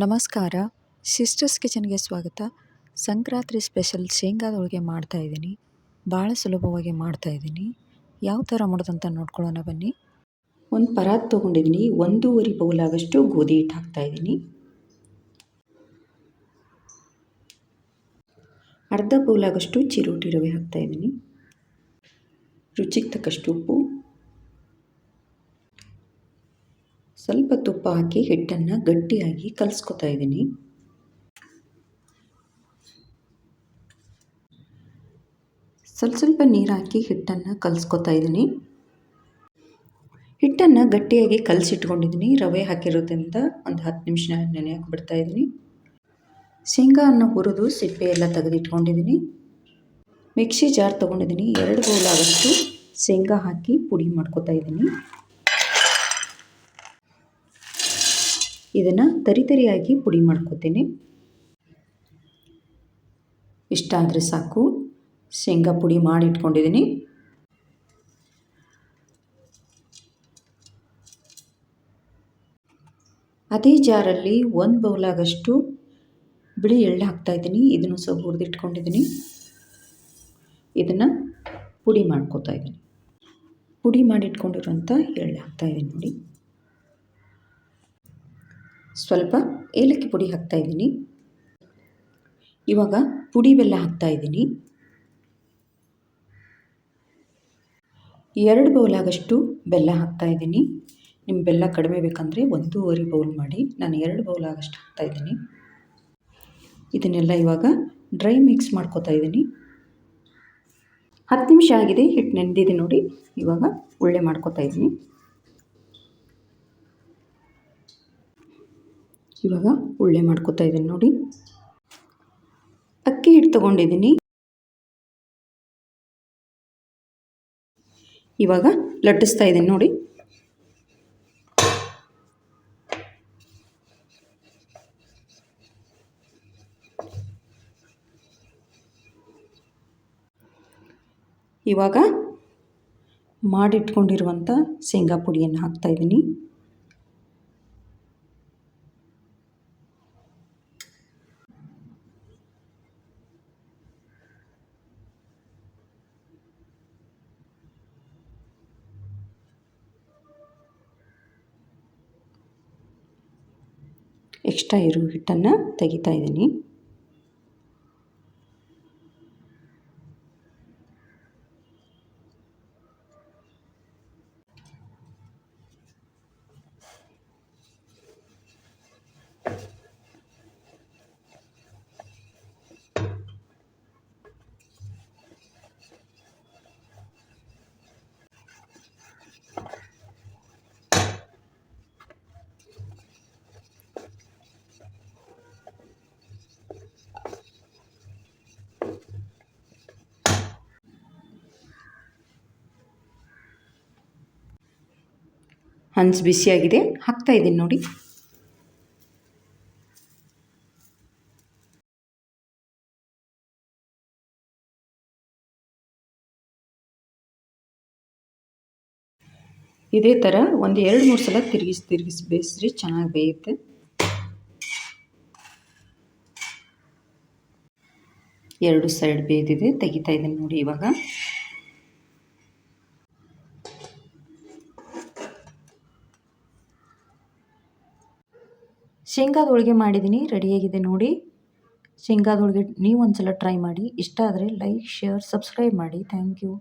ನಮಸ್ಕಾರ. ಸಿಸ್ಟರ್ಸ್ ಕಿಚನ್ಗೆ ಸ್ವಾಗತ. ಸಂಕ್ರಾಂತಿ ಸ್ಪೆಷಲ್ ಶೇಂಗಾದ ಹೋಳಿಗೆ ಮಾಡ್ತಾಯಿದ್ದೀನಿ. ಭಾಳ ಸುಲಭವಾಗಿ ಮಾಡ್ತಾಯಿದ್ದೀನಿ. ಯಾವ ಥರ ಮಾಡೋದಂತ ನೋಡ್ಕೊಳ್ಳೋಣ ಬನ್ನಿ. ಒಂದು ಪರಾತ್ ತೊಗೊಂಡಿದ್ದೀನಿ. 1.5 ಬೌಲ್ ಆಗೋಷ್ಟು ಗೋಧಿ ಹಿಟ್ಟು ಹಾಕ್ತಾಯಿದ್ದೀನಿ. ಅರ್ಧ ಬೌಲ್ ಆಗೋಷ್ಟು ಚಿರೋಟಿ ರವೆ ಹಾಕ್ತಾಯಿದ್ದೀನಿ. ರುಚಿಗೆ ತಕ್ಕಷ್ಟು ಉಪ್ಪು, ಸ್ವಲ್ಪ ತುಪ್ಪ ಹಾಕಿ ಹಿಟ್ಟನ್ನು ಗಟ್ಟಿಯಾಗಿ ಕಲಿಸ್ಕೊತಾ ಇದ್ದೀನಿ. ಸ್ವಲ್ಪ ನೀರು ಹಾಕಿ ಹಿಟ್ಟನ್ನು ಕಲಿಸ್ಕೊತಾ ಇದ್ದೀನಿ. ಹಿಟ್ಟನ್ನು ಗಟ್ಟಿಯಾಗಿ ಕಲಸಿಟ್ಕೊಂಡಿದ್ದೀನಿ. ರವೆ ಹಾಕಿರೋದ್ರಿಂದ ಒಂದು 10 ನಿಮಿಷ ನೆನೆಯಕ್ಕೆ ಬಿಡ್ತಾ ಇದ್ದೀನಿ. ಶೇಂಗಾವನ್ನು ಹುರಿದು ಸಿಪ್ಪೆ ಎಲ್ಲ ತೆಗೆದಿಟ್ಕೊಂಡಿದ್ದೀನಿ. ಮಿಕ್ಸಿ ಜಾರ್ ತೊಗೊಂಡಿದ್ದೀನಿ. 2 ಬೌಲ್ ಆಗೋಷ್ಟು ಶೇಂಗಾ ಹಾಕಿ ಪುಡಿ ಮಾಡ್ಕೊತಾ ಇದ್ದೀನಿ. ಇದನ್ನು ತರಿಯಾಗಿ ಪುಡಿ ಮಾಡ್ಕೊತೀನಿ. ಇಷ್ಟ ಆದರೆ ಸಾಕು. ಶೇಂಗಾ ಪುಡಿ ಮಾಡಿಟ್ಕೊಂಡಿದ್ದೀನಿ. ಅದೇ ಜಾರಲ್ಲಿ 1 ಬೌಲ್ ಆಗೋಷ್ಟು ಬಿಳಿ ಎಳ್ಳು ಹಾಕ್ತಾಯಿದ್ದೀನಿ. ಇದನ್ನು ಸಹ ಹುರಿದಿಟ್ಕೊಂಡಿದ್ದೀನಿ. ಇದನ್ನು ಪುಡಿ ಮಾಡ್ಕೊತಾ ಇದ್ದೀನಿ. ಪುಡಿ ಮಾಡಿಟ್ಕೊಂಡಿರೋಂಥ ಎಳ್ಳು ಹಾಕ್ತಾಯಿದ್ದೀನಿ ನೋಡಿ. ಸ್ವಲ್ಪ ಏಲಕ್ಕಿ ಪುಡಿ ಹಾಕ್ತಾಯಿದ್ದೀನಿ. ಇವಾಗ ಪುಡಿ ಬೆಲ್ಲ ಹಾಕ್ತಾಯಿದ್ದೀನಿ. 2 ಬೌಲ್ ಆಗೋಷ್ಟು ಬೆಲ್ಲ ಹಾಕ್ತಾಯಿದ್ದೀನಿ. ನಿಮ್ಮ ಬೆಲ್ಲ ಕಡಿಮೆ ಬೇಕಂದರೆ 1.5 ಬೌಲ್ ಮಾಡಿ. ನಾನು 2 ಬೌಲ್ ಆಗೋಷ್ಟು ಹಾಕ್ತಾಯಿದ್ದೀನಿ. ಇದನ್ನೆಲ್ಲ ಇವಾಗ ಡ್ರೈ ಮಿಕ್ಸ್ ಮಾಡ್ಕೊತಾ ಇದ್ದೀನಿ. 10 ನಿಮಿಷ ಆಗಿದೆ. ಹಿಟ್ಟು ನೆಂದಿದೆ ನೋಡಿ. ಇವಾಗ ಉಳ್ಳೆ ಮಾಡ್ಕೊತಾ ಇದ್ದೀನಿ. ಇವಾಗ ಉಳ್ಳೆ ಮಾಡ್ಕೊತಾ ಇದ್ದೀನಿ ನೋಡಿ. ಅಕ್ಕಿ ಹಿಟ್ಟು ತೊಗೊಂಡಿದ್ದೀನಿ. ಇವಾಗ ಲಟ್ಟಿಸ್ತಾ ಇದ್ದೀನಿ ನೋಡಿ. ಇವಾಗ ಮಾಡಿಟ್ಕೊಂಡಿರುವಂಥ ಶೇಂಗಾ ಪುಡಿಯನ್ನು ಹಾಕ್ತಾಯಿದ್ದೀನಿ. ಎಕ್ಸ್ಟ್ರಾ ಇರೋ ಹಿಟ್ಟನ್ನು ತೆಗಿತಾ ಇದ್ದೀನಿ. ಹಂಚು ಬಿಸಿಯಾಗಿದೆ. ಹಾಕ್ತಾ ಇದ್ದೀನಿ ನೋಡಿ. ಇದೇ ಥರ ಒಂದು 2-3 ಸಲ ತಿರುಗಿಸಿ ಬೇಯಿಸ್ರಿ, ಚೆನ್ನಾಗಿ ಬೇಯುತ್ತೆ. ಎರಡು ಸೈಡ್ ಬೇಯ್ದಿದೆ. ತೆಗಿತಾ ಇದ್ದೀನಿ ನೋಡಿ. ಇವಾಗ ಶೇಂಗಾದ ಹೋಳಿಗೆ ಮಾಡಿದ್ದೀನಿ. ರೆಡಿಯಾಗಿದೆ ನೋಡಿ. ಶೇಂಗಾದ ಹೋಳಿಗೆ ನೀವು ಒಂದು ಸಲ ಟ್ರೈ ಮಾಡಿ. ಇಷ್ಟ ಆದರೆ ಲೈಕ್, ಶೇರ್, ಸಬ್ಸ್ಕ್ರೈಬ್ ಮಾಡಿ. Thank you.